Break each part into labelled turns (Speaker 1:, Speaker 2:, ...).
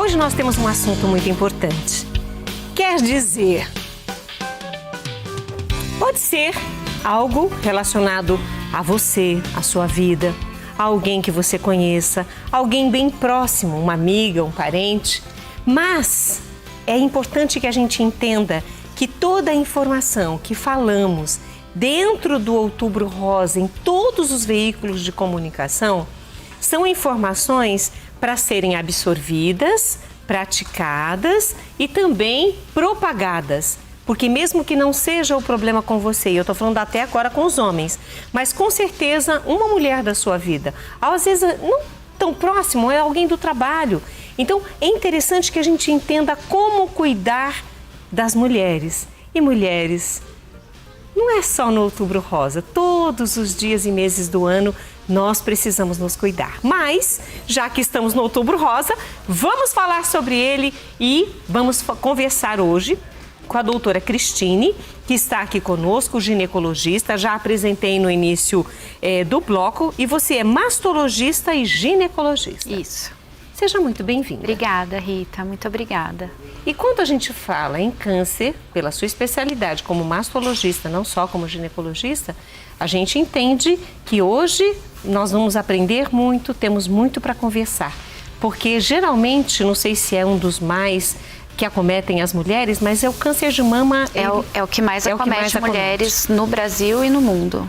Speaker 1: Hoje nós temos um assunto muito importante. Quer dizer, pode ser algo relacionado a você, a sua vida, a alguém que você conheça, alguém bem próximo, uma amiga, um parente. Mas é importante que a gente entenda que toda a informação que falamos dentro do Outubro Rosa, em todos os veículos de comunicação, são informações para serem absorvidas, praticadas e também propagadas. Porque mesmo que não seja o problema com você, e eu estou falando até agora com os homens, mas com certeza uma mulher da sua vida, às vezes não tão próximo, é alguém do trabalho. Então é interessante que a gente entenda como cuidar das mulheres. E mulheres, não é só no Outubro Rosa, todos os dias e meses do ano nós precisamos nos cuidar. Mas, já que estamos no Outubro Rosa, vamos falar sobre ele e vamos conversar hoje com a doutora Cristine, que está aqui conosco, ginecologista. Já apresentei no início do bloco e você é mastologista e ginecologista.
Speaker 2: Isso.
Speaker 1: Seja muito bem-vinda.
Speaker 2: Obrigada, Rita. Muito obrigada.
Speaker 1: E quando a gente fala em câncer, pela sua especialidade como mastologista, não só como ginecologista, a gente entende que hoje nós vamos aprender muito, temos muito para conversar. Porque geralmente, não sei se é um dos mais que acometem as mulheres, mas é o câncer de mama.
Speaker 2: É o que mais acomete mulheres no Brasil e no mundo.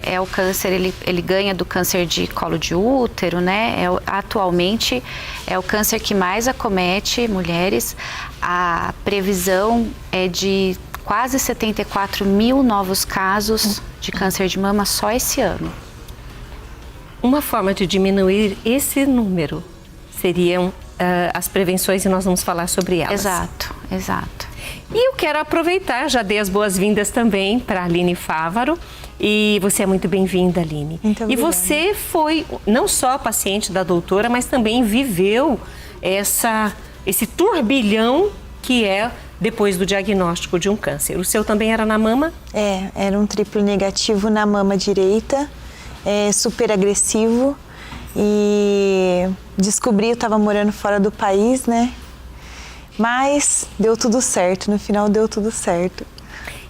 Speaker 2: É o câncer, ele ganha do câncer de colo de útero, né? Atualmente é o câncer que mais acomete mulheres. A previsão é de quase 74 mil novos casos de câncer de mama só esse ano.
Speaker 1: Uma forma de diminuir esse número seriam as prevenções e nós vamos falar sobre elas.
Speaker 2: Exato, exato.
Speaker 1: E eu quero aproveitar, já dei as boas-vindas também para a Aline Fávaro. E você é muito bem-vinda, Aline.
Speaker 3: Muito obrigada.
Speaker 1: E você foi não só paciente da doutora, mas também viveu esse turbilhão que é depois do diagnóstico de um câncer. O seu também era na mama?
Speaker 3: Era um triplo negativo na mama direita, super agressivo. E descobri, eu estava morando fora do país, né? Mas deu tudo certo, no final deu tudo certo.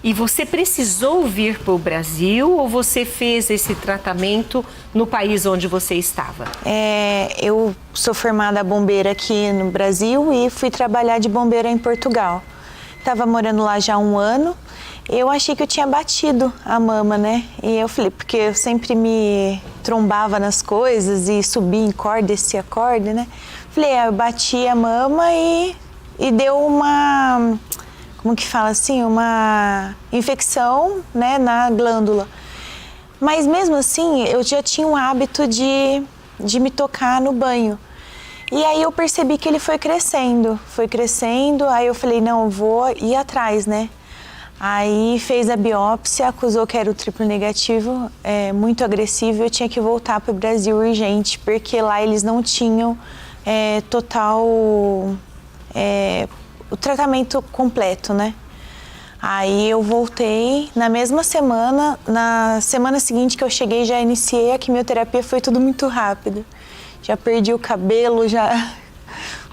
Speaker 1: E você precisou vir para o Brasil ou você fez esse tratamento no país onde você estava?
Speaker 3: Eu sou formada bombeira aqui no Brasil e fui trabalhar de bombeira em Portugal. Estava morando lá já há 1 ano. Eu achei que eu tinha batido a mama, né? E eu falei, porque eu sempre me trombava nas coisas e subia em corda, descia corda, né? Falei, eu bati a mama e deu uma... como que fala assim, uma infecção, né, na glândula. Mas mesmo assim, eu já tinha um hábito de me tocar no banho. E aí eu percebi que ele foi crescendo, aí eu falei, não, eu vou ir atrás, né? Aí fez a biópsia, acusou que era o triplo negativo, muito agressivo, eu tinha que voltar para o Brasil urgente, porque lá eles não tinham total... o tratamento completo, né? Aí eu voltei, na mesma semana, na semana seguinte que eu cheguei, já iniciei a quimioterapia, foi tudo muito rápido. Já perdi o cabelo, já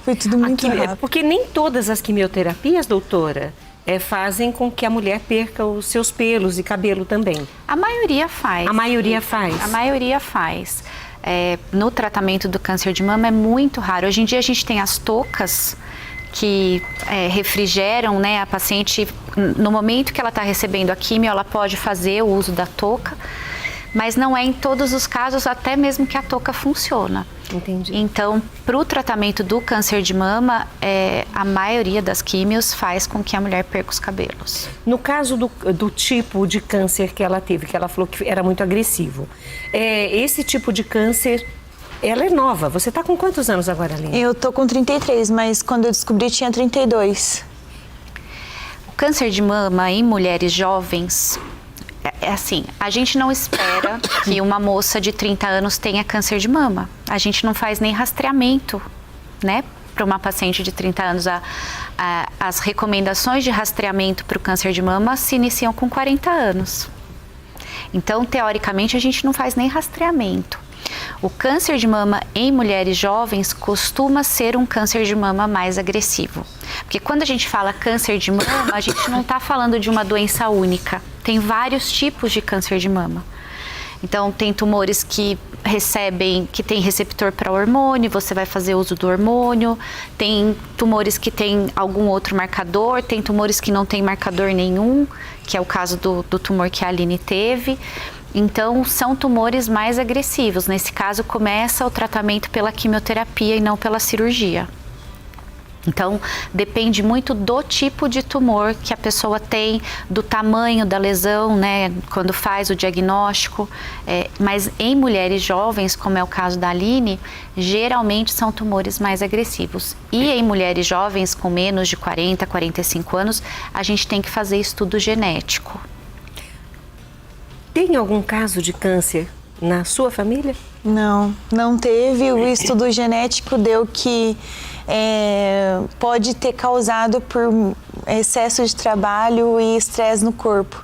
Speaker 3: foi tudo muito rápido.
Speaker 1: Porque nem todas as quimioterapias, doutora, fazem com que a mulher perca os seus pelos e cabelo também.
Speaker 2: A maioria faz.
Speaker 1: A maioria faz?
Speaker 2: A maioria faz. No tratamento do câncer de mama é muito raro. Hoje em dia a gente tem as toucas que refrigeram, né, a paciente, no momento que ela está recebendo a quimio, ela pode fazer o uso da touca, mas não é em todos os casos, até mesmo que a touca funciona.
Speaker 1: Entendi.
Speaker 2: Então, para o tratamento do câncer de mama, a maioria das químios faz com que a mulher perca os cabelos.
Speaker 1: No caso do tipo de câncer que ela teve, que ela falou que era muito agressivo, esse tipo de câncer... ela é nova. Você está com quantos anos agora, Aline?
Speaker 3: Eu tô com 33, mas quando eu descobri tinha 32.
Speaker 2: O câncer de mama em mulheres jovens, assim, a gente não espera que uma moça de 30 anos tenha câncer de mama. A gente não faz nem rastreamento, né, para uma paciente de 30 anos. As recomendações de rastreamento para o câncer de mama se iniciam com 40 anos. Então, teoricamente, a gente não faz nem rastreamento. O câncer de mama em mulheres jovens costuma ser um câncer de mama mais agressivo. Porque quando a gente fala câncer de mama, a gente não está falando de uma doença única. Tem vários tipos de câncer de mama. Então, tem tumores que tem receptor para hormônio, você vai fazer uso do hormônio. Tem tumores que tem algum outro marcador, tem tumores que não tem marcador nenhum, que é o caso do tumor que a Aline teve. Então, são tumores mais agressivos. Nesse caso, começa o tratamento pela quimioterapia e não pela cirurgia. Então, depende muito do tipo de tumor que a pessoa tem, do tamanho da lesão, né, quando faz o diagnóstico. Mas em mulheres jovens, como é o caso da Aline, geralmente são tumores mais agressivos. E em mulheres jovens com menos de 40, 45 anos, a gente tem que fazer estudo genético.
Speaker 1: Tem algum caso de câncer na sua família?
Speaker 3: Não teve. O estudo genético deu que pode ter causado por excesso de trabalho e estresse no corpo.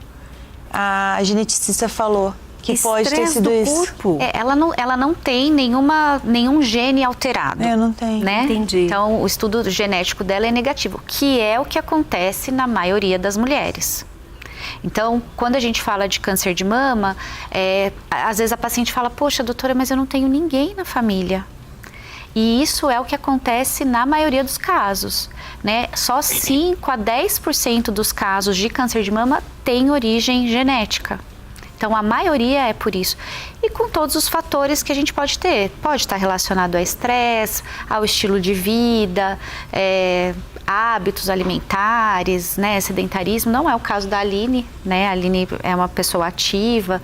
Speaker 3: A geneticista falou que pode ter sido isso.
Speaker 1: Corpo?
Speaker 2: Ela não tem nenhum gene alterado.
Speaker 3: Não tem.
Speaker 2: Né?
Speaker 1: Entendi.
Speaker 2: Então, o estudo genético dela é negativo, que é o que acontece na maioria das mulheres. Então, quando a gente fala de câncer de mama, às vezes a paciente fala, poxa, doutora, mas eu não tenho ninguém na família. E isso é o que acontece na maioria dos casos, né? Só 5 a 10% dos casos de câncer de mama tem origem genética. Então, a maioria é por isso. E com todos os fatores que a gente pode ter. Pode estar relacionado a estresse, ao estilo de vida, hábitos alimentares, né? Sedentarismo. Não é o caso da Aline, né? A Aline é uma pessoa ativa.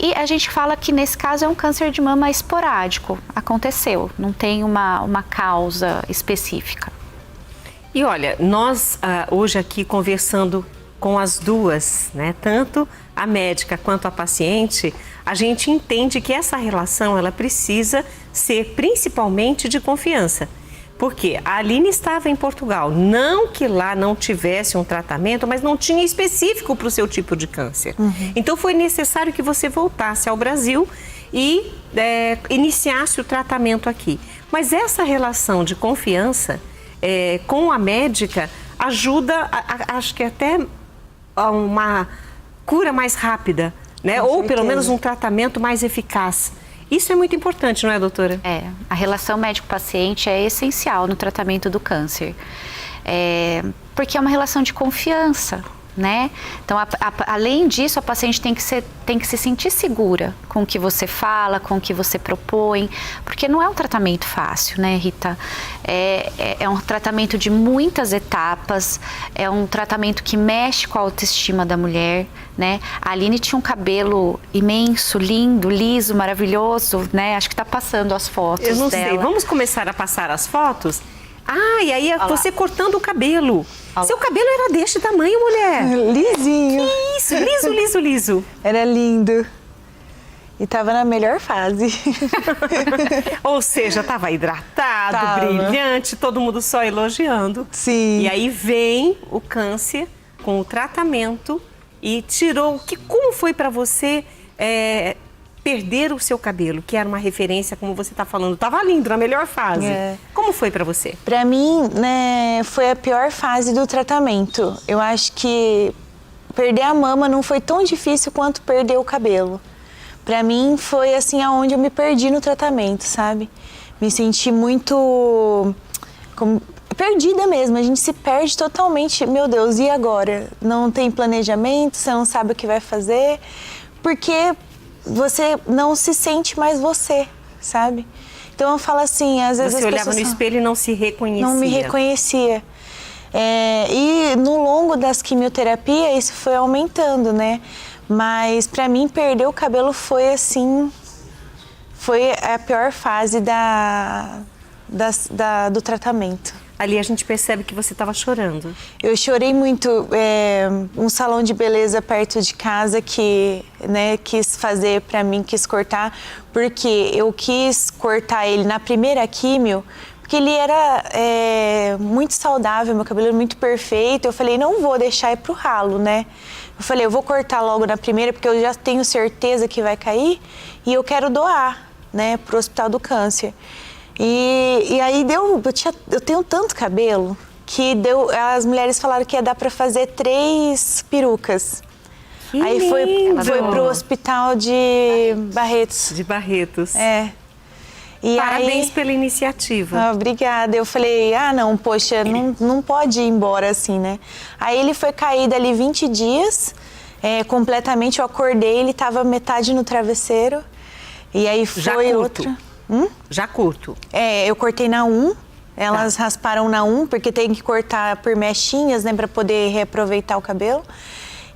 Speaker 2: E a gente fala que nesse caso é um câncer de mama esporádico. Aconteceu, não tem uma causa específica.
Speaker 1: E olha, nós hoje aqui conversando com as duas, né? Tanto a médica quanto a paciente, a gente entende que essa relação ela precisa ser principalmente de confiança. Porque a Aline estava em Portugal, não que lá não tivesse um tratamento, mas não tinha específico para o seu tipo de câncer. Então foi necessário que você voltasse ao Brasil e iniciasse o tratamento aqui. Mas essa relação de confiança com a médica ajuda, acho que até a uma cura mais rápida, né? Ou pelo menos um tratamento mais eficaz. Isso é muito importante, não é, doutora?
Speaker 2: A relação médico-paciente é essencial no tratamento do câncer. Porque é uma relação de confiança, né? Então, além disso, a paciente tem que se sentir segura com o que você fala, com o que você propõe, porque não é um tratamento fácil, né, Rita? É um tratamento de muitas etapas, é um tratamento que mexe com a autoestima da mulher, né? A Aline tinha um cabelo imenso, lindo, liso, maravilhoso, né? Acho que tá passando as fotos dela.
Speaker 1: Eu não sei, vamos começar a passar as fotos? E aí você cortando o cabelo. Seu cabelo era deste tamanho, mulher.
Speaker 3: Lisinho.
Speaker 1: Que isso, liso, liso, liso.
Speaker 3: Era lindo. E tava na melhor fase.
Speaker 1: Ou seja, tava hidratado, brilhante, todo mundo só elogiando.
Speaker 3: Sim.
Speaker 1: E aí vem o câncer com o tratamento e tirou. Como foi para você perder o seu cabelo, que era uma referência, como você está falando, estava lindo, na melhor fase. Como foi para você?
Speaker 3: Para mim, né, foi a pior fase do tratamento. Eu acho que perder a mama não foi tão difícil quanto perder o cabelo. Para mim, foi assim aonde eu me perdi no tratamento, sabe? Me senti muito perdida mesmo. A gente se perde totalmente. Meu Deus, e agora? Não tem planejamento, você não sabe o que vai fazer, porque você não se sente mais você, sabe? Então eu falo assim, às vezes
Speaker 1: você olhava no espelho e não se reconhecia.
Speaker 3: Não me reconhecia. E no longo das quimioterapias isso foi aumentando, né? Mas pra mim perder o cabelo foi assim, foi a pior fase do tratamento.
Speaker 1: Ali a gente percebe que você estava chorando.
Speaker 3: Eu chorei muito. Um salão de beleza perto de casa que, né, quis fazer pra mim, quis cortar, porque eu quis cortar ele na primeira químio, porque ele era muito saudável, meu cabelo era muito perfeito. Eu falei, não vou deixar ir pro ralo, né? Eu falei, eu vou cortar logo na primeira, porque eu já tenho certeza que vai cair e eu quero doar. né, pro Hospital do Câncer. E aí eu tenho tanto cabelo que as mulheres falaram que ia dar para fazer 3 perucas.
Speaker 1: Que
Speaker 3: aí foi pro hospital de Barretos.
Speaker 1: De Barretos.
Speaker 3: É. E
Speaker 1: parabéns
Speaker 3: aí,
Speaker 1: pela iniciativa.
Speaker 3: Obrigada. Eu falei, não, poxa, não pode ir embora assim, né? Aí ele foi caído ali 20 dias, completamente. Eu acordei, ele tava metade no travesseiro. E aí foi
Speaker 1: já curto.
Speaker 3: outra.
Speaker 1: Já curto.
Speaker 3: Eu cortei na 1. Elas rasparam na 1, porque tem que cortar por mechinhas, né, para poder reaproveitar o cabelo.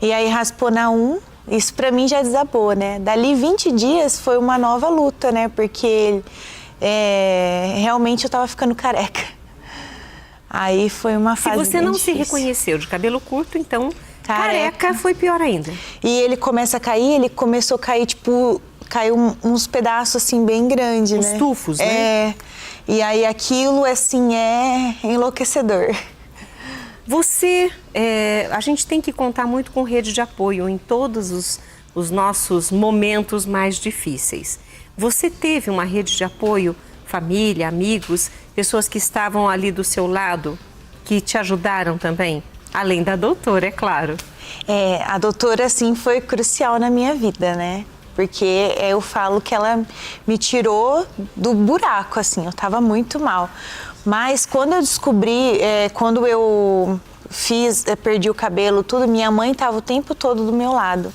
Speaker 3: E aí raspou na 1. Isso pra mim já desabou, né? Dali 20 dias foi uma nova luta, né? Porque realmente eu tava ficando careca. Aí foi uma fase bem
Speaker 1: difícil. Se você não se reconheceu de cabelo curto, então careca foi pior ainda.
Speaker 3: E ele começa a cair, ele começou a cair, tipo, caiu uns pedaços assim bem grandes, né?
Speaker 1: Uns tufos, né?
Speaker 3: E aí aquilo, assim, é enlouquecedor.
Speaker 1: A gente tem que contar muito com rede de apoio em todos os nossos momentos mais difíceis. Você teve uma rede de apoio, família, amigos, pessoas que estavam ali do seu lado, que te ajudaram também? Além da doutora, é claro.
Speaker 3: A doutora, assim, foi crucial na minha vida, né? Porque eu falo que ela me tirou do buraco, assim, eu tava muito mal. Mas quando eu descobri, quando eu perdi o cabelo, tudo, minha mãe estava o tempo todo do meu lado.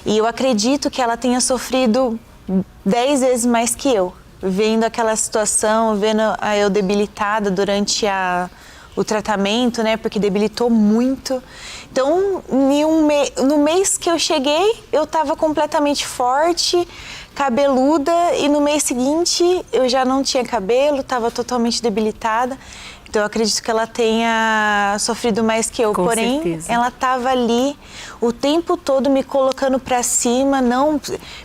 Speaker 3: E eu acredito que ela tenha sofrido 10 vezes mais que eu. Vendo aquela situação, vendo eu debilitada durante o tratamento, né? Porque debilitou muito. Então, no mês que eu cheguei, eu estava completamente forte, cabeluda, e no mês seguinte eu já não tinha cabelo, estava totalmente debilitada. Então eu acredito que ela tenha sofrido mais que eu.
Speaker 1: Com
Speaker 3: porém,
Speaker 1: certeza.
Speaker 3: Ela estava ali o tempo todo me colocando para cima, não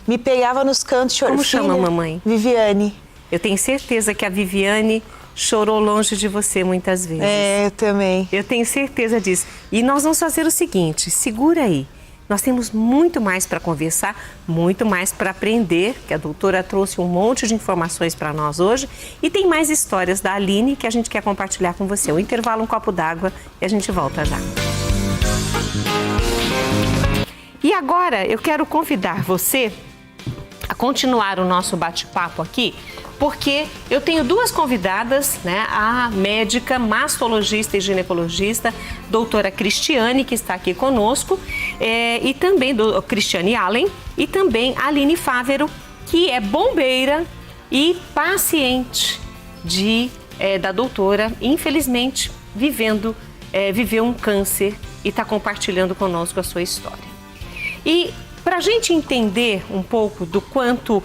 Speaker 3: me pegava nos cantos chorando.
Speaker 1: Como chama a mamãe?
Speaker 3: Viviane.
Speaker 1: Eu tenho certeza que a Viviane chorou longe de você muitas vezes.
Speaker 3: Eu também.
Speaker 1: Eu tenho certeza disso. E nós vamos fazer o seguinte, segura aí. Nós temos muito mais para conversar, muito mais para aprender, que a doutora trouxe um monte de informações para nós hoje. E tem mais histórias da Aline que a gente quer compartilhar com você. Um intervalo, um copo d'água e a gente volta já. E agora eu quero convidar você a continuar o nosso bate-papo aqui, porque eu tenho 2 convidadas, né? A médica, mastologista e ginecologista, doutora Cristiane, que está aqui conosco, e também do Cristiane Allen, e também a Aline Fávero, que é bombeira e paciente da doutora, infelizmente viveu um câncer e está compartilhando conosco a sua história. E para a gente entender um pouco do quanto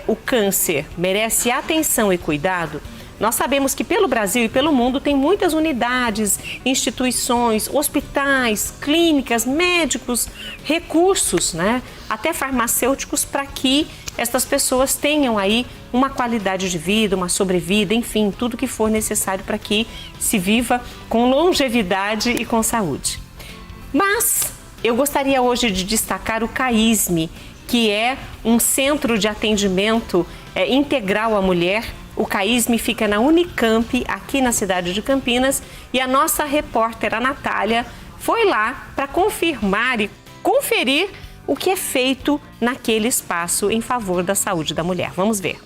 Speaker 1: o câncer merece atenção e cuidado, nós sabemos que pelo Brasil e pelo mundo tem muitas unidades, instituições, hospitais, clínicas, médicos, recursos, né? Até farmacêuticos, para que estas pessoas tenham aí uma qualidade de vida, uma sobrevida, enfim, tudo que for necessário para que se viva com longevidade e com saúde. Mas eu gostaria hoje de destacar o CAISME, que é um centro de atendimento integral à mulher. O CAISME fica na Unicamp, aqui na cidade de Campinas, e a nossa repórter, a Natália, foi lá para confirmar e conferir o que é feito naquele espaço em favor da saúde da mulher. Vamos ver.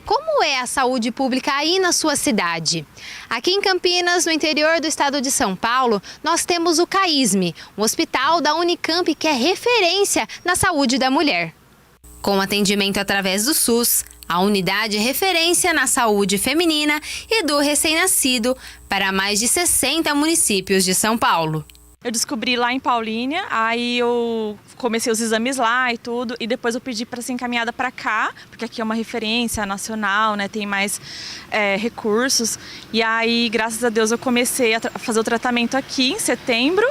Speaker 4: Como é a saúde pública aí na sua cidade? Aqui em Campinas, no interior do estado de São Paulo, nós temos o CAISME, um hospital da Unicamp que é referência na saúde da mulher. Com atendimento através do SUS, a unidade é referência na saúde feminina e do recém-nascido para mais de 60 municípios de São Paulo.
Speaker 5: Eu descobri lá em Paulínia, aí eu comecei os exames lá e tudo, e depois eu pedi para ser encaminhada para cá, porque aqui é uma referência nacional, né, tem mais recursos. E aí, graças a Deus, eu comecei a fazer o tratamento aqui em setembro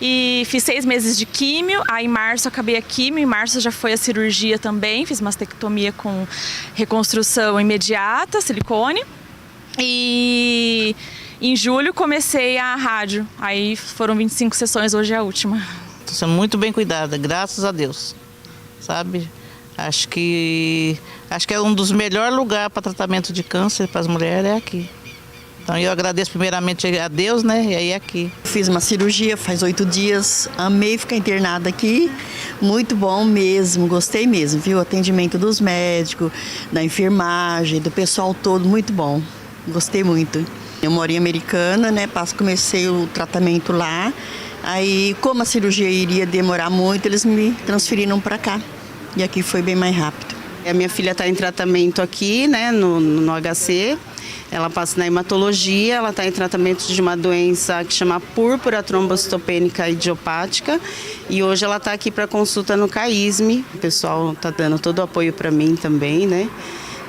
Speaker 5: e fiz 6 meses de químio. Aí em março eu acabei a químio, em março já foi a cirurgia também, fiz mastectomia com reconstrução imediata, silicone. E em julho comecei a rádio, aí foram 25 sessões, hoje é a última.
Speaker 6: Estou sendo muito bem cuidada, graças a Deus, sabe? Acho que é um dos melhores lugares para tratamento de câncer para as mulheres é aqui. Então eu agradeço primeiramente a Deus, né? E aí aqui.
Speaker 7: Fiz uma cirurgia faz 8 dias, amei ficar internada aqui, muito bom mesmo, gostei mesmo, viu? O atendimento dos médicos, da enfermagem, do pessoal todo, muito bom, gostei muito. Eu moro em Americana, né? Comecei o tratamento lá, aí como a cirurgia iria demorar muito, eles me transferiram para cá e aqui foi bem mais rápido.
Speaker 8: A minha filha está em tratamento aqui, né, no HC. Ela passa na hematologia, ela está em tratamento de uma doença que chama púrpura trombocitopênica idiopática e hoje ela está aqui para consulta no CAISME. O pessoal está dando todo o apoio para mim também, né?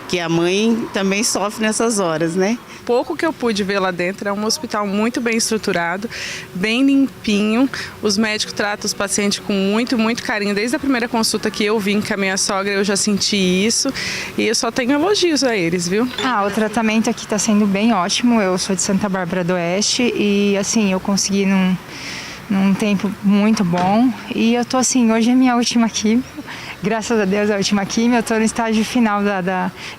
Speaker 8: Que a mãe também sofre nessas horas, né?
Speaker 9: Pouco que eu pude ver lá dentro, é um hospital muito bem estruturado, bem limpinho. Os médicos tratam os pacientes com muito, muito carinho. Desde a primeira consulta que eu vim com a minha sogra, eu já senti isso. E eu só tenho elogios a eles, viu?
Speaker 10: O tratamento aqui está sendo bem ótimo. Eu sou de Santa Bárbara do Oeste e, assim, eu consegui num tempo muito bom. E eu tô assim, hoje é minha última quimio. Graças a Deus, a última quimio, eu estou no estágio final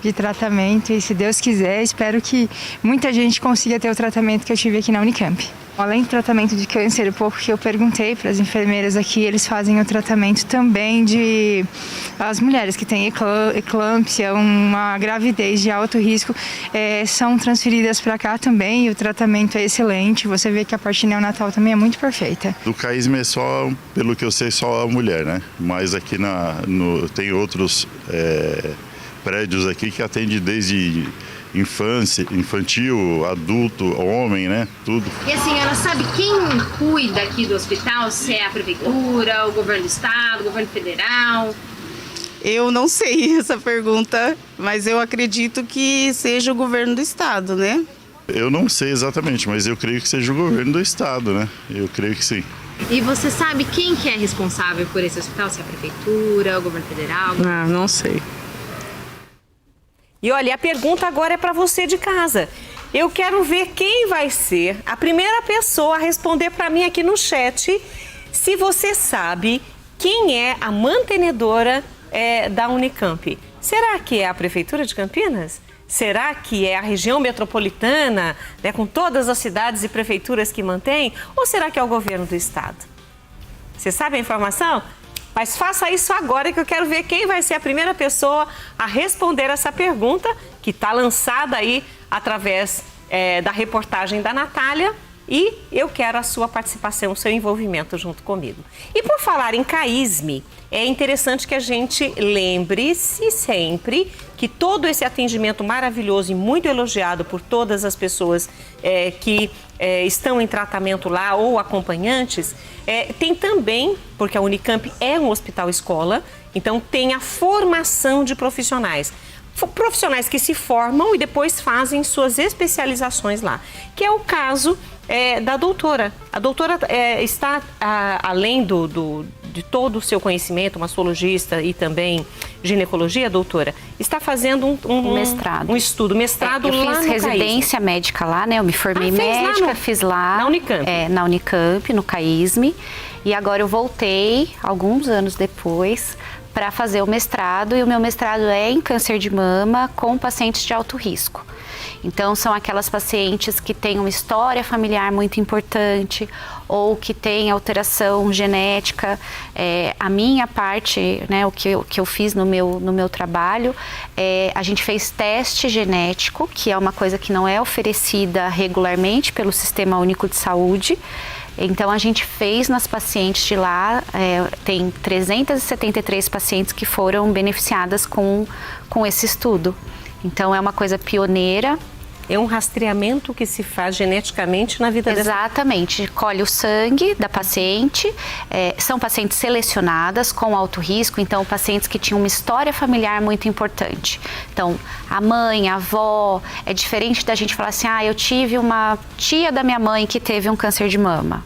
Speaker 10: de tratamento e, se Deus quiser, espero que muita gente consiga ter o tratamento que eu tive aqui na Unicamp. Além do tratamento de câncer, o pouco que eu perguntei para as enfermeiras aqui, eles fazem o tratamento também de as mulheres que têm eclâmpsia, uma gravidez de alto risco, são transferidas para cá também e o tratamento é excelente. Você vê que a parte neonatal também é muito perfeita.
Speaker 11: Do CAISME é só, pelo que eu sei, só a mulher, né? Mas aqui tem outros prédios aqui que atendem desde infantil, adulto, homem, né? Tudo.
Speaker 4: E a senhora sabe quem cuida aqui do hospital? Se é a prefeitura, o governo do estado, o governo federal?
Speaker 8: Eu não sei essa pergunta, mas eu acredito que seja o governo do estado, né?
Speaker 11: Eu não sei exatamente, mas eu creio que seja o governo do estado, né? Eu creio que sim.
Speaker 4: E você sabe quem que é responsável por esse hospital? Se é a prefeitura, o governo federal?
Speaker 9: Não sei.
Speaker 1: E olha, a pergunta agora é para você de casa. Eu quero ver quem vai ser a primeira pessoa a responder para mim aqui no chat se você sabe quem é a mantenedora da Unicamp. Será que é a Prefeitura de Campinas? Será que é a região metropolitana, né, com todas as cidades e prefeituras que mantém? Ou será que é o governo do estado? Você sabe a informação? Mas faça isso agora que eu quero ver quem vai ser a primeira pessoa a responder essa pergunta que está lançada aí através da reportagem da Natália e eu quero a sua participação, o seu envolvimento junto comigo. E por falar em CAISME, é interessante que a gente lembre-se sempre que todo esse atendimento maravilhoso e muito elogiado por todas as pessoas que estão em tratamento lá ou acompanhantes, tem também, porque a Unicamp é um hospital-escola, então tem a formação de profissionais. Profissionais que se formam e depois fazem suas especializações lá, que é o caso da doutora. A doutora está, além de todo o seu conhecimento, mastologista e também ginecologia, doutora, está fazendo um mestrado. Um estudo, mestrado lá no
Speaker 2: Eu fiz residência médica lá, né? Eu me formei médica, fiz lá.
Speaker 1: Na Unicamp?
Speaker 2: Na Unicamp, no CAISME. E agora eu voltei, alguns anos depois, para fazer o mestrado. E o meu mestrado é em câncer de mama com pacientes de alto risco. Então, são aquelas pacientes que têm uma história familiar muito importante ou que têm alteração genética. A minha parte, né, o que eu fiz no meu trabalho, a gente fez teste genético, que é uma coisa que não é oferecida regularmente pelo Sistema Único de Saúde. Então, a gente fez nas pacientes de lá, tem 373 pacientes que foram beneficiadas com esse estudo. Então, é uma coisa pioneira.
Speaker 1: É um rastreamento que se faz geneticamente na vida dessa...
Speaker 2: Exatamente. Colhe o sangue da paciente, são pacientes selecionadas com alto risco, então pacientes que tinham uma história familiar muito importante. Então, a mãe, a avó, é diferente da gente falar assim, eu tive uma tia da minha mãe que teve um câncer de mama.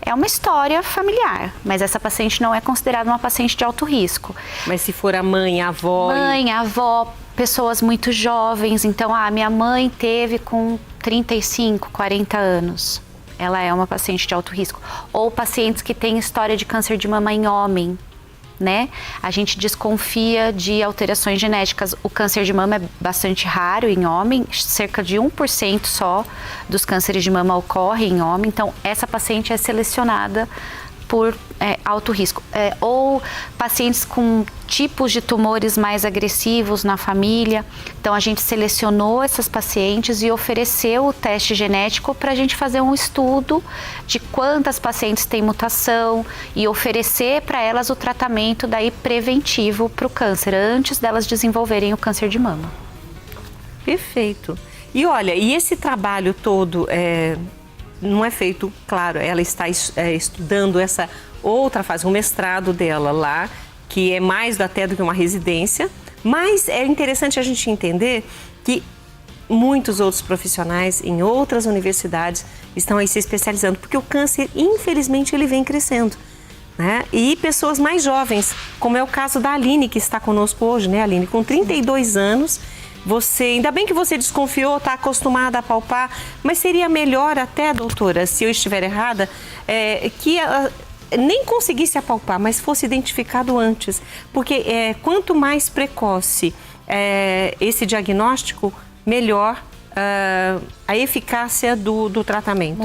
Speaker 2: É uma história familiar, mas essa paciente não é considerada uma paciente de alto risco.
Speaker 1: Mas se for a mãe, a avó...
Speaker 2: Mãe, a avó, pessoas muito jovens. Então, minha mãe teve com 35, 40 anos. Ela é uma paciente de alto risco. Ou pacientes que têm história de câncer de mama em homem, né? A gente desconfia de alterações genéticas. O câncer de mama é bastante raro em homem, cerca de 1% só dos cânceres de mama ocorre em homem. Então, essa paciente é selecionada por alto risco. Ou pacientes com tipos de tumores mais agressivos na família. Então, a gente selecionou essas pacientes e ofereceu o teste genético para a gente fazer um estudo de quantas pacientes têm mutação e oferecer para elas o tratamento daí preventivo para o câncer, antes delas desenvolverem o câncer de mama.
Speaker 1: Perfeito. E olha, e esse trabalho todo não é feito, claro, ela está estudando essa outra fase, o mestrado dela lá, que é mais até do que uma residência, mas é interessante a gente entender que muitos outros profissionais em outras universidades estão aí se especializando, porque o câncer, infelizmente, ele vem crescendo, né? E pessoas mais jovens, como é o caso da Aline, que está conosco hoje, né, Aline? Com 32 anos, ainda bem que você desconfiou, está acostumada a palpar, mas seria melhor até, doutora, se eu estiver errada, que nem conseguisse apalpar, mas fosse identificado antes. Porque quanto mais precoce esse diagnóstico, melhor a eficácia do tratamento.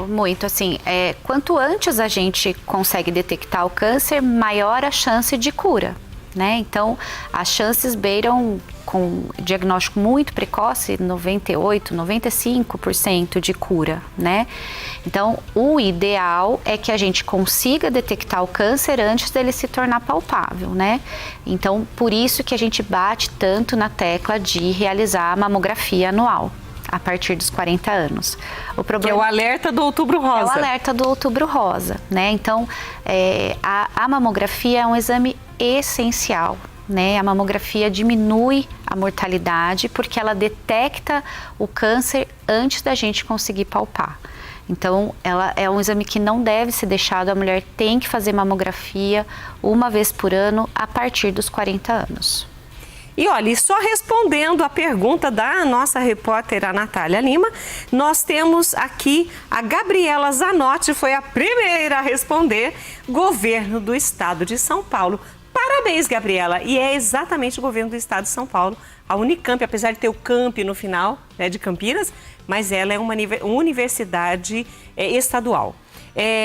Speaker 2: Muito. Assim, quanto antes a gente consegue detectar o câncer, maior a chance de cura, né? Então, as chances beiram, com diagnóstico muito precoce, 98%, 95% de cura, né? Então, o ideal é que a gente consiga detectar o câncer antes dele se tornar palpável, né? Então, por isso que a gente bate tanto na tecla de realizar a mamografia anual, a partir dos 40 anos. O problema
Speaker 1: é o alerta do Outubro Rosa.
Speaker 2: É o alerta do Outubro Rosa, né? Então, a mamografia é um exame essencial, né? A mamografia diminui a mortalidade porque ela detecta o câncer antes da gente conseguir palpar. Então, ela é um exame que não deve ser deixado, a mulher tem que fazer mamografia uma vez por ano a partir dos 40 anos.
Speaker 1: E olha, e só respondendo a pergunta da nossa repórter, a Natália Lima, nós temos aqui a Gabriela Zanotti, foi a primeira a responder, governo do estado de São Paulo. Parabéns, Gabriela! E é exatamente o governo do estado de São Paulo, a Unicamp, apesar de ter o camp no final, né, de Campinas, mas ela é uma universidade estadual.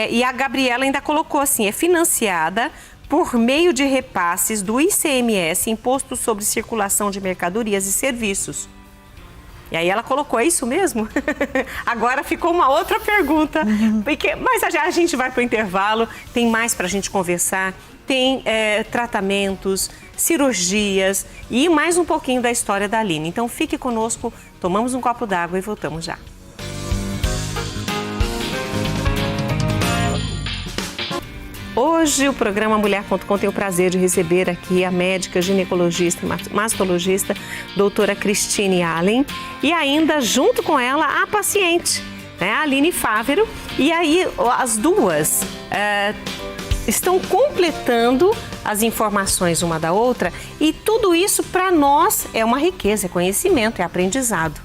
Speaker 1: E a Gabriela ainda colocou assim, é financiada por meio de repasses do ICMS, Imposto sobre Circulação de Mercadorias e Serviços. E aí ela colocou, é isso mesmo? Agora ficou uma outra pergunta, mas a gente vai para o intervalo, tem mais para a gente conversar, tem tratamentos, cirurgias e mais um pouquinho da história da Aline. Então fique conosco, tomamos um copo d'água e voltamos já. Hoje o programa Mulher.com tem o prazer de receber aqui a médica ginecologista e mastologista, doutora Cristine Allen, e ainda junto com ela a paciente, né, a Aline Fávero. E aí as duas estão completando as informações uma da outra e tudo isso para nós é uma riqueza, é conhecimento, é aprendizado.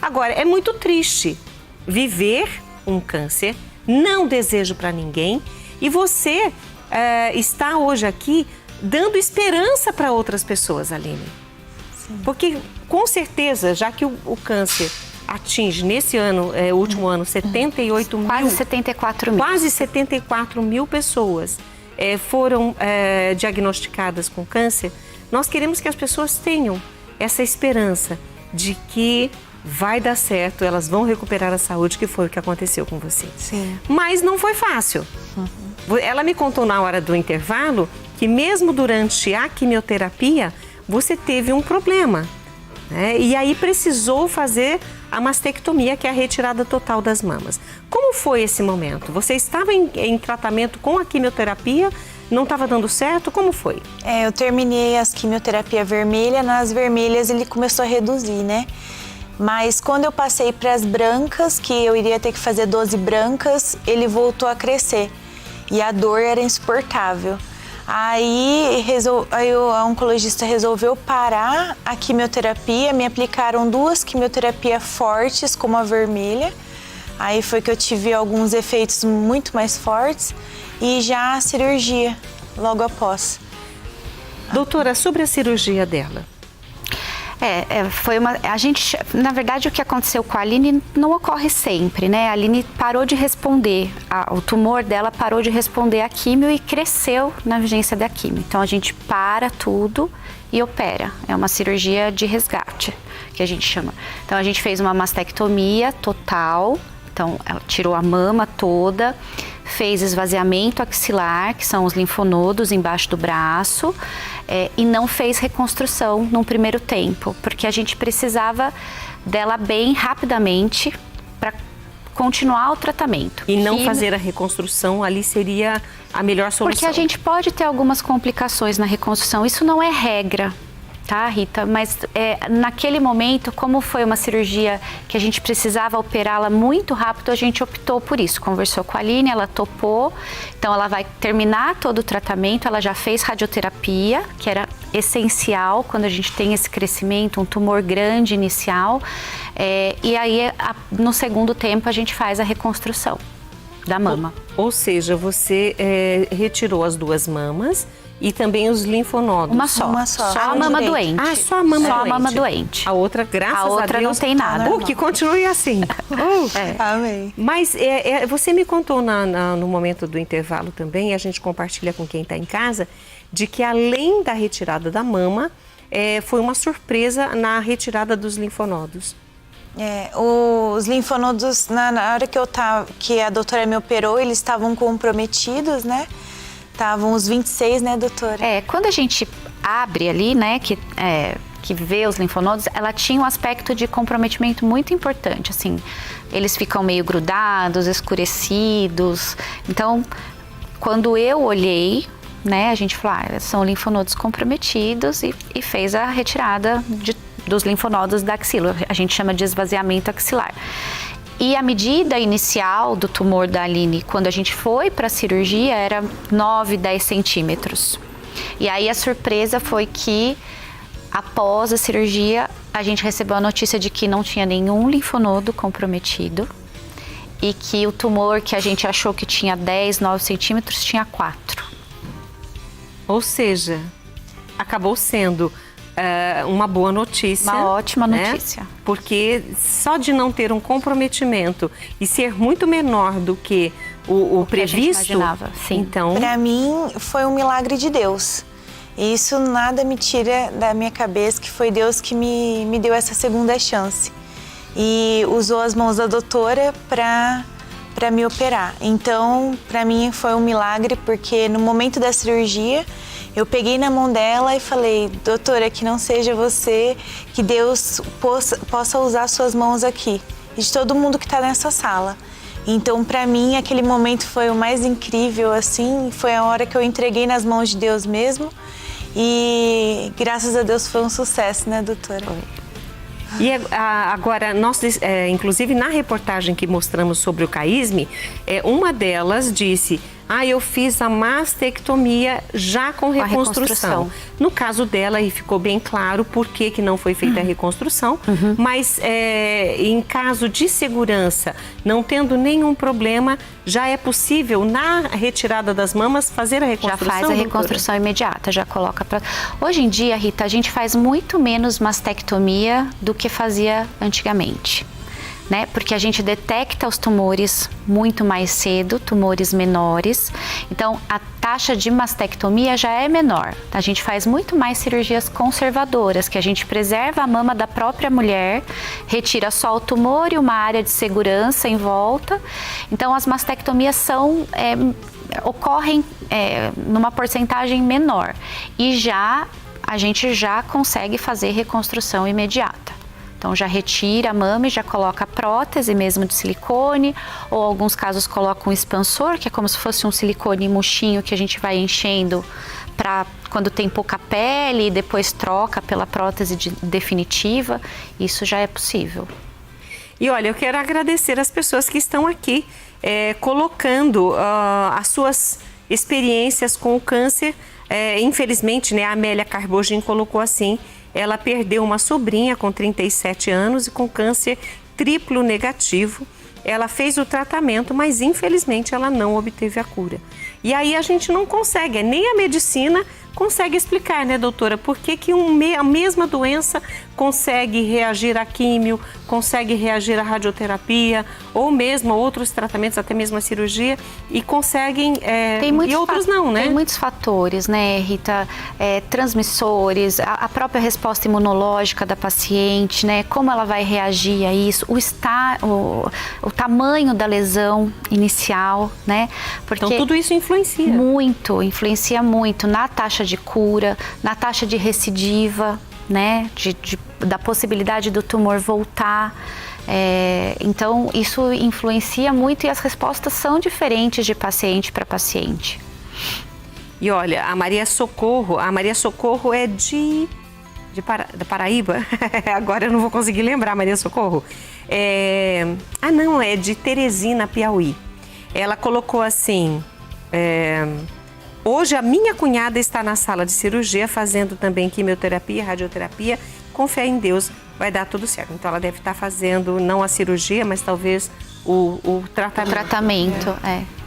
Speaker 1: Agora, é muito triste viver um câncer, não desejo para ninguém. E você está hoje aqui dando esperança para outras pessoas, Aline. Sim. Porque, com certeza, já que o câncer atinge, nesse ano, último ano, 78 mil...
Speaker 2: Quase 74 mil.
Speaker 1: Quase 74 mil pessoas foram diagnosticadas com câncer. Nós queremos que as pessoas tenham essa esperança de que vai dar certo, elas vão recuperar a saúde, que foi o que aconteceu com você.
Speaker 3: Sim.
Speaker 1: Mas não foi fácil. Ela me contou na hora do intervalo que mesmo durante a quimioterapia, você teve um problema, né? E aí precisou fazer a mastectomia, que é a retirada total das mamas. Como foi esse momento? Você estava em tratamento com a quimioterapia, não estava dando certo? Como foi?
Speaker 3: Eu terminei as quimioterapia vermelha, nas vermelhas ele começou a reduzir, né? Mas quando eu passei para as brancas, que eu iria ter que fazer 12 brancas, ele voltou a crescer. E a dor era insuportável. Aí a oncologista resolveu parar a quimioterapia, me aplicaram 2 quimioterapias fortes, como a vermelha. Aí foi que eu tive alguns efeitos muito mais fortes e já a cirurgia logo após.
Speaker 1: Doutora, sobre a cirurgia dela.
Speaker 2: Na verdade, o que aconteceu com a Aline não ocorre sempre, né? A Aline parou de responder, o tumor dela parou de responder à químio e cresceu na vigência da químio. Então, a gente para tudo e opera. É uma cirurgia de resgate, que a gente chama. Então, a gente fez uma mastectomia total. Então, ela tirou a mama toda, fez esvaziamento axilar, que são os linfonodos embaixo do braço, e não fez reconstrução num primeiro tempo, porque a gente precisava dela bem rapidamente para continuar o tratamento.
Speaker 1: E não fazer a reconstrução ali seria a melhor solução?
Speaker 2: Porque a gente pode ter algumas complicações na reconstrução, isso não é regra. Tá, Rita? Mas naquele momento, como foi uma cirurgia que a gente precisava operá-la muito rápido, a gente optou por isso. Conversou com a Aline, ela topou. Então, ela vai terminar todo o tratamento. Ela já fez radioterapia, que era essencial quando a gente tem esse crescimento, um tumor grande inicial. E aí, no segundo tempo, a gente faz a reconstrução da mama.
Speaker 1: Ou seja, você retirou as 2 mamas e também os linfonodos.
Speaker 2: Uma só a mama doente.
Speaker 1: Ah, só a mama doente.
Speaker 2: Só a mama doente.
Speaker 1: A outra, graças a Deus,
Speaker 2: a outra não tem nada.
Speaker 1: Que continue assim.
Speaker 3: Amém.
Speaker 1: Mas você me contou no momento do intervalo também, e a gente compartilha com quem está em casa, de que além da retirada da mama, foi uma surpresa na retirada dos linfonodos.
Speaker 3: Os linfonodos, na hora que a doutora me operou, eles estavam comprometidos, né? Estavam os 26, né, doutora?
Speaker 2: Quando a gente abre ali, né, que vê os linfonodos, ela tinha um aspecto de comprometimento muito importante, assim, eles ficam meio grudados, escurecidos. Então, quando eu olhei, né, a gente falou, são linfonodos comprometidos e fez a retirada dos linfonodos da axila, a gente chama de esvaziamento axilar. E a medida inicial do tumor da Aline, quando a gente foi para a cirurgia, era 9, 10 centímetros. E aí a surpresa foi que, após a cirurgia, a gente recebeu a notícia de que não tinha nenhum linfonodo comprometido e que o tumor que a gente achou que tinha 10, 9 centímetros, tinha 4.
Speaker 1: Ou seja, acabou sendo uma boa notícia.
Speaker 2: Uma ótima notícia.
Speaker 1: Porque só de não ter um comprometimento e ser muito menor do que o previsto,
Speaker 2: que a gente imaginava. Sim.
Speaker 1: Então,
Speaker 3: para mim foi um milagre de Deus. E isso nada me tira da minha cabeça, que foi Deus que me deu essa segunda chance. E usou as mãos da doutora para me operar. Então, para mim foi um milagre, porque no momento da cirurgia, eu peguei na mão dela e falei, doutora, que não seja você, que Deus possa usar suas mãos aqui, e de todo mundo que está nessa sala. Então, para mim, aquele momento foi o mais incrível, assim, foi a hora que eu entreguei nas mãos de Deus mesmo, e graças a Deus foi um sucesso, né, doutora?
Speaker 1: Foi. E agora, nós, inclusive na reportagem que mostramos sobre o CAISME, uma delas disse, eu fiz a mastectomia já com reconstrução. No caso dela, aí ficou bem claro por que não foi feita a reconstrução, mas em caso de segurança, não tendo nenhum problema, já é possível, na retirada das mamas, fazer a reconstrução?
Speaker 2: Já faz a reconstrução imediata, já coloca para... Hoje em dia, Rita, a gente faz muito menos mastectomia do que fazia antigamente. Né? Porque a gente detecta os tumores muito mais cedo, tumores menores. Então, a taxa de mastectomia já é menor. A gente faz muito mais cirurgias conservadoras, que a gente preserva a mama da própria mulher, retira só o tumor e uma área de segurança em volta. Então, as mastectomias ocorrem numa porcentagem menor. E a gente já consegue fazer reconstrução imediata. Então, já retira a mama e já coloca a prótese mesmo de silicone, ou alguns casos colocam um expansor, que é como se fosse um silicone murchinho que a gente vai enchendo para quando tem pouca pele e depois troca pela prótese definitiva. Isso já é possível.
Speaker 1: E olha, eu quero agradecer as pessoas que estão aqui colocando as suas experiências com o câncer. Infelizmente, né, a Amélia Carbogin colocou assim: ela perdeu uma sobrinha com 37 anos e com câncer triplo negativo. Ela fez o tratamento, mas infelizmente ela não obteve a cura. E aí a gente não consegue, nem a medicina consegue explicar, né, doutora? Por que a mesma doença consegue reagir à químio, consegue reagir à radioterapia, ou mesmo a outros tratamentos, até mesmo a cirurgia, e conseguem, e outros não, né?
Speaker 2: Tem muitos fatores, né, Rita? Transmissores, a própria resposta imunológica da paciente, né? Como ela vai reagir a isso, o tamanho da lesão inicial, né? Porque
Speaker 1: então tudo isso influencia.
Speaker 2: Influencia muito na taxa de cura, na taxa de recidiva, né? Da possibilidade do tumor voltar. Então, isso influencia muito e as respostas são diferentes de paciente para paciente.
Speaker 1: E olha, a Maria Socorro é da Paraíba. Agora eu não vou conseguir lembrar, Maria Socorro. É de Teresina, Piauí. Ela colocou assim... Hoje a minha cunhada está na sala de cirurgia fazendo também quimioterapia, radioterapia. Com fé em Deus vai dar tudo certo. Então ela deve estar fazendo não a cirurgia, mas talvez o tratamento.
Speaker 2: O tratamento,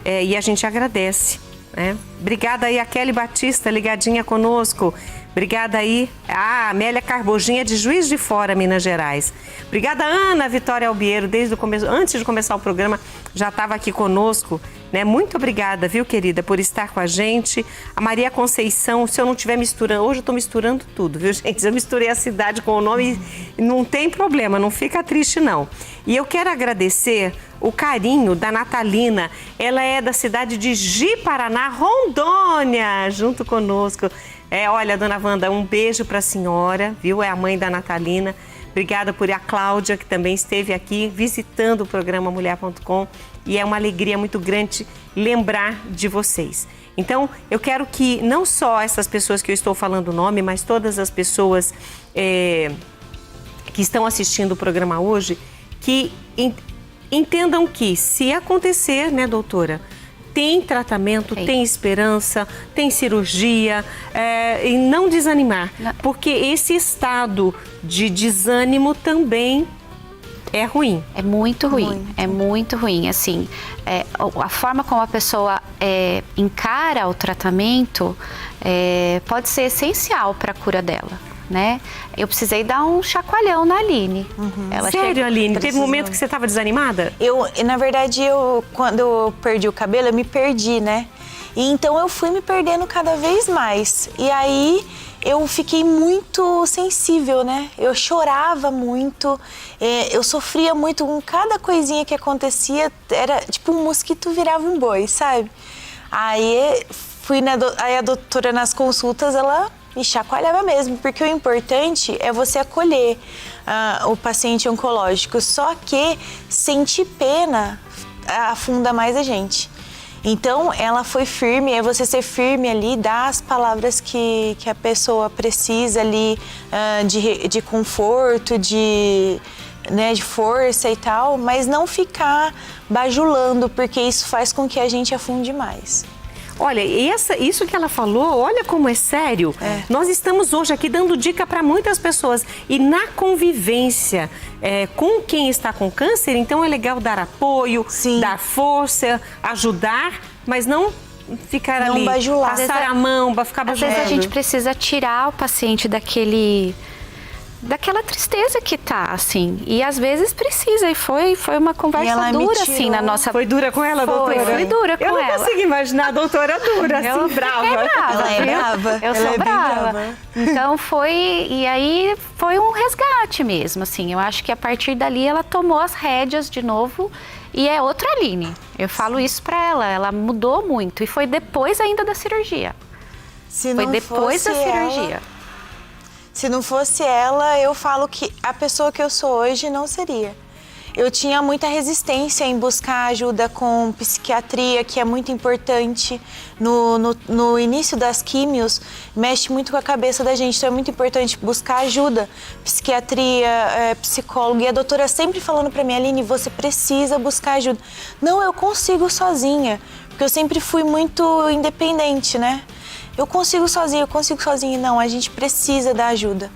Speaker 1: e a gente agradece, né? Obrigada aí a Kelly Batista ligadinha conosco. Obrigada aí a Amélia Carboginha de Juiz de Fora, Minas Gerais. Obrigada Ana Vitória Albieiro, desde o começo, antes de começar o programa, já estava aqui conosco, né? Muito obrigada, viu, querida, por estar com a gente. A Maria Conceição, se eu não estiver misturando, hoje eu estou misturando tudo, viu, gente? Eu misturei a cidade com o nome e não tem problema, não fica triste, não. E eu quero agradecer o carinho da Natalina, ela é da cidade de Ji-Paraná, Rondônia, junto conosco. Olha, dona Wanda, um beijo para a senhora, viu? É a mãe da Natalina. Obrigada por a Cláudia, que também esteve aqui visitando o programa Mulher.com. E é uma alegria muito grande lembrar de vocês. Então, eu quero que não só essas pessoas que eu estou falando o nome, mas todas as pessoas que estão assistindo o programa hoje, que entendam que se acontecer, né, doutora, tem tratamento, tem esperança, tem cirurgia, e não desanimar, porque esse estado de desânimo também é ruim.
Speaker 2: É muito ruim, é muito ruim. Assim, a forma como a pessoa encara o tratamento pode ser essencial para a cura dela, né? Eu precisei dar um chacoalhão na Aline.
Speaker 1: Sério, Aline? Teve um momento que você estava desanimada?
Speaker 3: Na verdade, quando eu perdi o cabelo, eu me perdi, né? E então eu fui me perdendo cada vez mais. E aí eu fiquei muito sensível, né? Eu chorava muito, eu sofria muito com cada coisinha que acontecia. Era tipo um mosquito virava um boi, sabe? Aí aí a doutora nas consultas, ela me chacoalhava mesmo, porque o importante é você acolher o paciente oncológico, só que sentir pena afunda mais a gente. Então, ela foi firme, é você ser firme ali, dar as palavras que a pessoa precisa ali, de conforto, de força e tal, mas não ficar bajulando, porque isso faz com que a gente afunde mais.
Speaker 1: Olha, isso que ela falou, olha como é sério. Nós estamos hoje aqui dando dica para muitas pessoas. E na convivência com quem está com câncer, então é legal dar apoio, dar força, ajudar, mas não ficar ali,
Speaker 3: bajular.
Speaker 1: Passar a mão, ficar bajulando.
Speaker 2: Às vezes a gente precisa tirar o paciente daquela tristeza que tá, assim. E às vezes precisa. E foi uma conversa dura, assim, na nossa...
Speaker 1: Foi dura com ela, doutora?
Speaker 2: Foi dura com ela.
Speaker 1: Eu não consigo imaginar a doutora dura, assim, brava.
Speaker 3: Ela é brava.
Speaker 2: Eu sou brava. Então e aí foi um resgate mesmo, assim. Eu acho que a partir dali ela tomou as rédeas de novo e é outra Aline. Eu falo isso pra ela mudou muito. E foi depois ainda da cirurgia. Foi depois da cirurgia.
Speaker 3: Se não fosse ela, eu falo que a pessoa que eu sou hoje não seria. Eu tinha muita resistência em buscar ajuda com psiquiatria, que é muito importante. No início das químios, mexe muito com a cabeça da gente, então é muito importante buscar ajuda. Psiquiatria, psicólogo. E a doutora sempre falando pra mim, Aline, você precisa buscar ajuda. Não, eu consigo sozinha, porque eu sempre fui muito independente, né? Eu consigo sozinha. Não, a gente precisa da ajuda.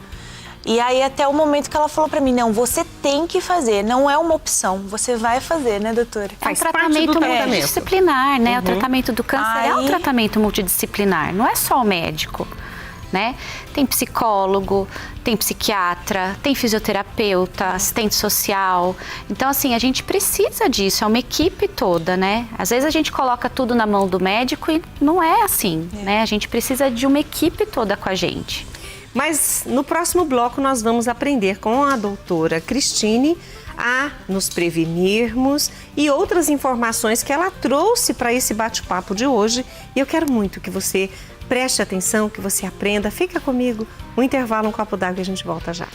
Speaker 3: E aí até o momento que ela falou pra mim, não, você tem que fazer, não é uma opção, você vai fazer, né, doutora?
Speaker 2: É um tratamento multidisciplinar, né? O tratamento do câncer é um tratamento multidisciplinar, não é só o médico, né? Tem psicólogo, tem psiquiatra, tem fisioterapeuta, assistente social. Então, assim, a gente precisa disso, é uma equipe toda, né? Às vezes a gente coloca tudo na mão do médico e não é assim, né? A gente precisa de uma equipe toda com a gente.
Speaker 1: Mas no próximo bloco nós vamos aprender com a doutora Cristine a nos prevenirmos e outras informações que ela trouxe para esse bate-papo de hoje. E eu quero muito que você preste atenção, que você aprenda. Fica comigo, um intervalo, um copo d'água e a gente volta já.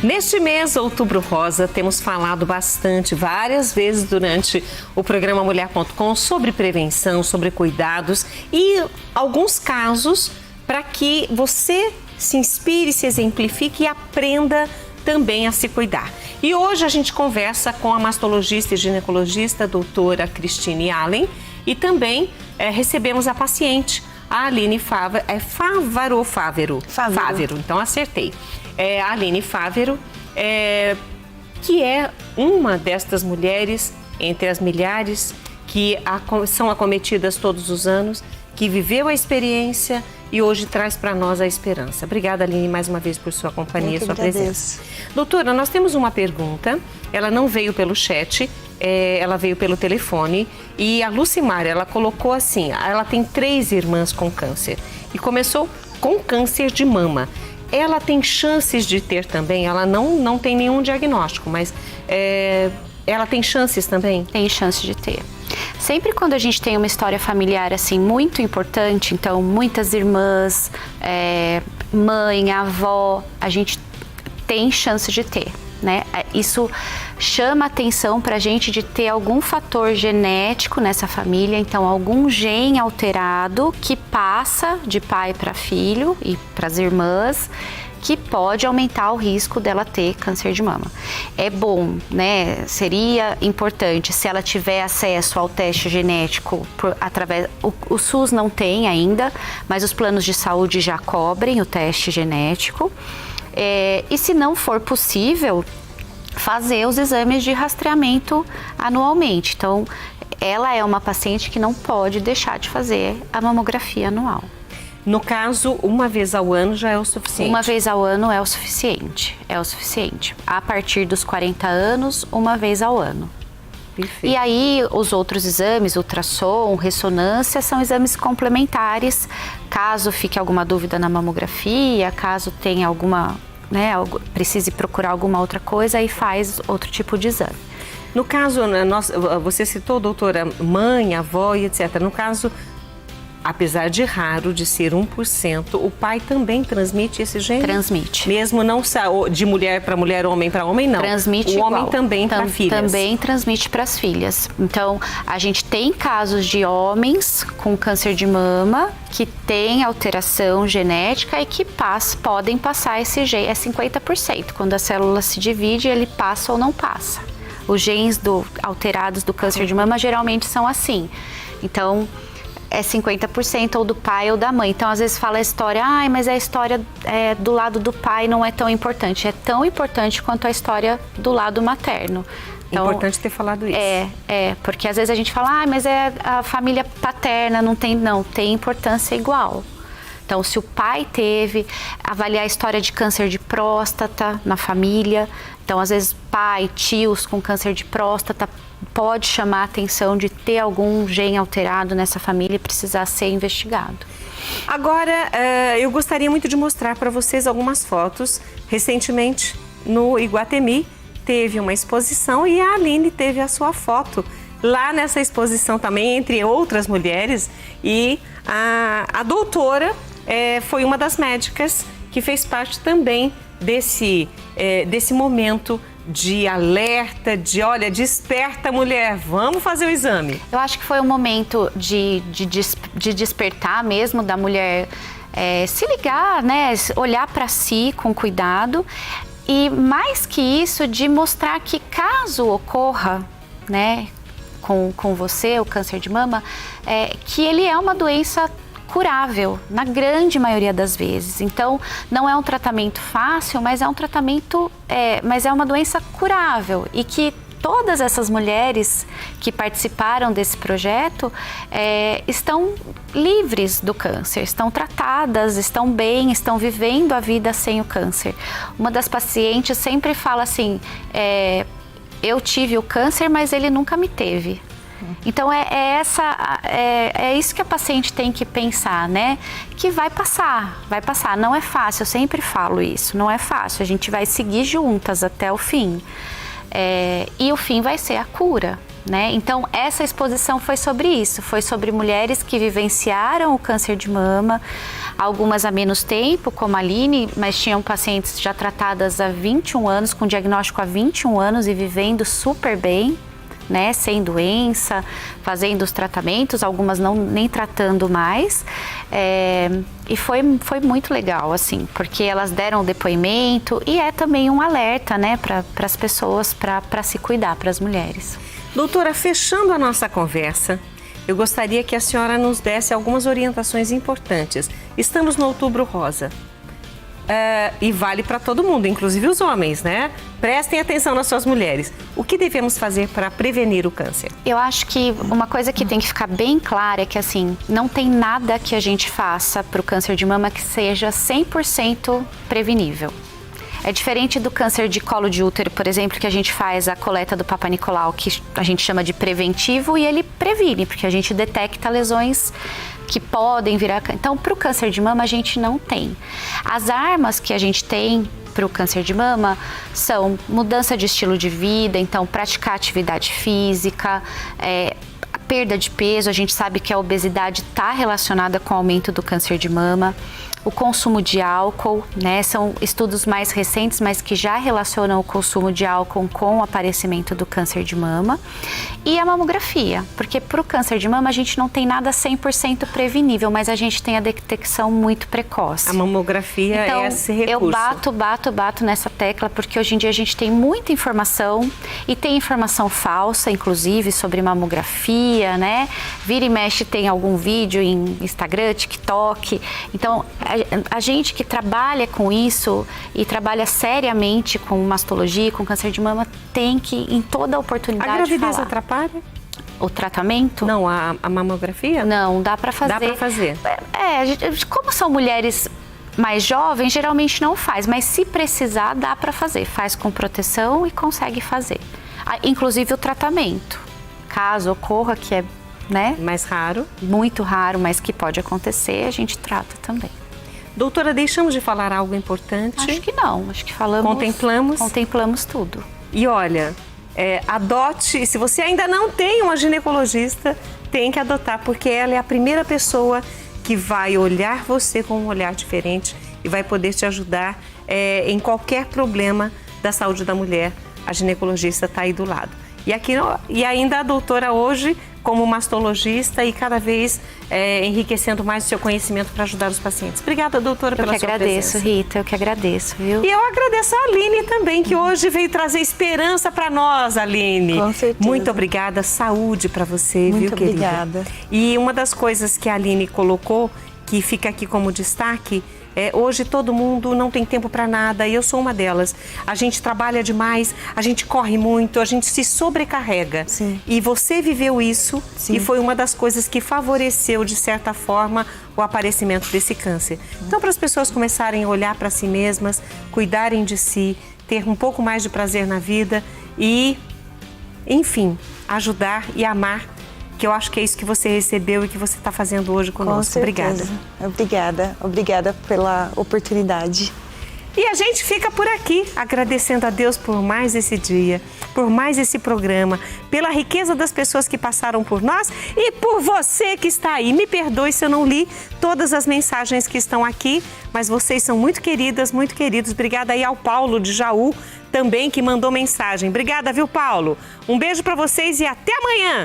Speaker 1: Neste mês, Outubro Rosa, temos falado bastante, várias vezes durante o programa Mulher.com sobre prevenção, sobre cuidados e alguns casos para que você se inspire, se exemplifique e aprenda também a se cuidar. E hoje a gente conversa com a mastologista e ginecologista, a doutora Cristine Allen, e também recebemos a paciente, a Aline Fávero. Então acertei. A Aline Fávero, que é uma destas mulheres, entre as milhares, que são acometidas todos os anos, que viveu a experiência e hoje traz para nós a esperança. Obrigada, Aline, mais uma vez por sua companhia, sua presença. Doutora, nós temos uma pergunta, ela não veio pelo chat, ela veio pelo telefone, e a Lucimar, ela colocou assim, ela tem 3 irmãs com câncer e começou com câncer de mama. Ela tem chances de ter também, ela não tem nenhum diagnóstico, mas ela tem chances também?
Speaker 2: Tem chance de ter. Sempre quando a gente tem uma história familiar assim muito importante, então muitas irmãs, mãe, avó, a gente tem chance de ter, né? Isso chama atenção pra gente de ter algum fator genético nessa família, então algum gene alterado que passa de pai para filho e para as irmãs, que pode aumentar o risco dela ter câncer de mama. É bom, né? Seria importante se ela tiver acesso ao teste genético através... O SUS não tem ainda, mas os planos de saúde já cobrem o teste genético. E se não for possível, fazer os exames de rastreamento anualmente. Então, ela é uma paciente que não pode deixar de fazer a mamografia anual.
Speaker 1: No caso, uma vez ao ano já é o suficiente?
Speaker 2: Uma vez ao ano é o suficiente, A partir dos 40 anos, uma vez ao ano.
Speaker 1: Perfeito.
Speaker 2: E aí, os outros exames, ultrassom, ressonância, são exames complementares. Caso fique alguma dúvida na mamografia, caso tenha alguma, precise procurar alguma outra coisa, aí faz outro tipo de exame.
Speaker 1: No caso, você citou, doutora, mãe, avó e etc. No caso, apesar de raro, de ser 1%, o pai também transmite esse gene?
Speaker 2: Transmite.
Speaker 1: Mesmo não de mulher para mulher, homem para homem, não.
Speaker 2: Transmite
Speaker 1: o
Speaker 2: igual.
Speaker 1: Homem também para filhas.
Speaker 2: Também transmite para as filhas. Então, a gente tem casos de homens com câncer de mama que têm alteração genética e que podem passar esse gene. É 50%. Quando a célula se divide, ele passa ou não passa. Os genes alterados do câncer de mama geralmente são assim. Então, é 50% ou do pai ou da mãe. Então, às vezes fala a história, mas a história do lado do pai não é tão importante. É tão importante quanto a história do lado materno. Então,
Speaker 1: importante ter falado isso.
Speaker 2: Porque às vezes a gente fala, mas é a família paterna, não, tem importância igual. Então, se o pai teve, avaliar a história de câncer de próstata na família. Então, às vezes, pai, tios com câncer de próstata pode chamar a atenção de ter algum gene alterado nessa família e precisar ser investigado.
Speaker 1: Agora, eu gostaria muito de mostrar para vocês algumas fotos. Recentemente, no Iguatemi, teve uma exposição e a Aline teve a sua foto lá nessa exposição também, entre outras mulheres. E a doutora foi uma das médicas que fez parte também desse momento de alerta, desperta mulher, vamos fazer o exame.
Speaker 2: Eu acho que foi um momento de despertar mesmo da mulher se ligar, né, olhar para si com cuidado e mais que isso, de mostrar que caso ocorra, né, com você, o câncer de mama, que ele é uma doença curável, na grande maioria das vezes. Então, não é um tratamento fácil, mas é um tratamento, mas é uma doença curável e que todas essas mulheres que participaram desse projeto estão livres do câncer, estão tratadas, estão bem, estão vivendo a vida sem o câncer. Uma das pacientes sempre fala assim, eu tive o câncer, mas ele nunca me teve. Então é isso que a paciente tem que pensar, né? Que vai passar, não é fácil, eu sempre falo isso, não é fácil, a gente vai seguir juntas até o fim. E o fim vai ser a cura, né? Então essa exposição foi sobre isso, foi sobre mulheres que vivenciaram o câncer de mama, algumas há menos tempo, como a Aline, mas tinham pacientes já tratadas há 21 anos, com diagnóstico há 21 anos e vivendo super bem, né, sem doença, fazendo os tratamentos, algumas nem tratando mais, e foi muito legal, assim, porque elas deram o depoimento e é também um alerta, né, para as pessoas, para se cuidar, para as mulheres.
Speaker 1: Doutora, fechando a nossa conversa, eu gostaria que a senhora nos desse algumas orientações importantes. Estamos no Outubro Rosa. E vale para todo mundo, inclusive os homens, né? Prestem atenção nas suas mulheres. O que devemos fazer para prevenir o câncer?
Speaker 2: Eu acho que uma coisa que tem que ficar bem clara é que, assim, não tem nada que a gente faça para o câncer de mama que seja 100% prevenível. É diferente do câncer de colo de útero, por exemplo, que a gente faz a coleta do Papa Nicolau, que a gente chama de preventivo, e ele previne, porque a gente detecta lesões que podem virar... Então, para o câncer de mama, a gente não tem. As armas que a gente tem para o câncer de mama são mudança de estilo de vida, então praticar atividade física, a perda de peso, a gente sabe que a obesidade está relacionada com o aumento do câncer de mama. O consumo de álcool, né? São estudos mais recentes, mas que já relacionam o consumo de álcool com o aparecimento do câncer de mama. E a mamografia, porque para o câncer de mama a gente não tem nada 100% prevenível, mas a gente tem a detecção muito precoce.
Speaker 1: A mamografia
Speaker 2: então,
Speaker 1: é esse recurso.
Speaker 2: Eu bato nessa tecla, porque hoje em dia a gente tem muita informação e tem informação falsa, inclusive, sobre mamografia, né? Vira e mexe tem algum vídeo em Instagram, TikTok. Então, a gente que trabalha com isso e trabalha seriamente com mastologia, com câncer de mama, tem que, em toda oportunidade,
Speaker 1: falar. A gravidez
Speaker 2: falar.
Speaker 1: atrapalha?
Speaker 2: O tratamento?
Speaker 1: Não, a mamografia?
Speaker 2: Não, dá pra fazer.
Speaker 1: Dá pra fazer.
Speaker 2: Como são mulheres mais jovens, geralmente não faz, mas se precisar, dá pra fazer. Faz com proteção e consegue fazer. Inclusive o tratamento. Caso ocorra, que é, né?
Speaker 1: Mais raro.
Speaker 2: Muito raro, mas que pode acontecer, a gente trata também.
Speaker 1: Doutora, deixamos de falar algo importante?
Speaker 2: Acho que não, acho que falamos... Contemplamos tudo.
Speaker 1: E olha, adote, se você ainda não tem uma ginecologista, tem que adotar, porque ela é a primeira pessoa que vai olhar você com um olhar diferente e vai poder te ajudar em qualquer problema da saúde da mulher. A ginecologista está aí do lado. E ainda a doutora hoje, como mastologista e cada vez enriquecendo mais o seu conhecimento para ajudar os pacientes. Obrigada, doutora, pela sua presença.
Speaker 2: Rita, eu que agradeço, viu?
Speaker 1: E eu agradeço a Aline também, que hoje veio trazer esperança para nós, Aline.
Speaker 3: Com certeza.
Speaker 1: Muito obrigada, saúde para você,
Speaker 3: muito
Speaker 1: viu, querida?
Speaker 3: Obrigada.
Speaker 1: E uma das coisas que a Aline colocou, que fica aqui como destaque, hoje todo mundo não tem tempo para nada e eu sou uma delas. A gente trabalha demais, a gente corre muito, a gente se sobrecarrega.
Speaker 3: Sim.
Speaker 1: E você viveu isso. Sim. E foi uma das coisas que favoreceu, de certa forma, o aparecimento desse câncer. Então, para as pessoas começarem a olhar para si mesmas, cuidarem de si, ter um pouco mais de prazer na vida e, enfim, ajudar e amar, que eu acho que é isso que você recebeu e que você está fazendo hoje conosco. Obrigada.
Speaker 3: Obrigada pela oportunidade.
Speaker 1: E a gente fica por aqui, agradecendo a Deus por mais esse dia, por mais esse programa, pela riqueza das pessoas que passaram por nós e por você que está aí. Me perdoe se eu não li todas as mensagens que estão aqui, mas vocês são muito queridas, muito queridos. Obrigada aí ao Paulo de Jaú também, que mandou mensagem. Obrigada, viu, Paulo? Um beijo para vocês e até amanhã!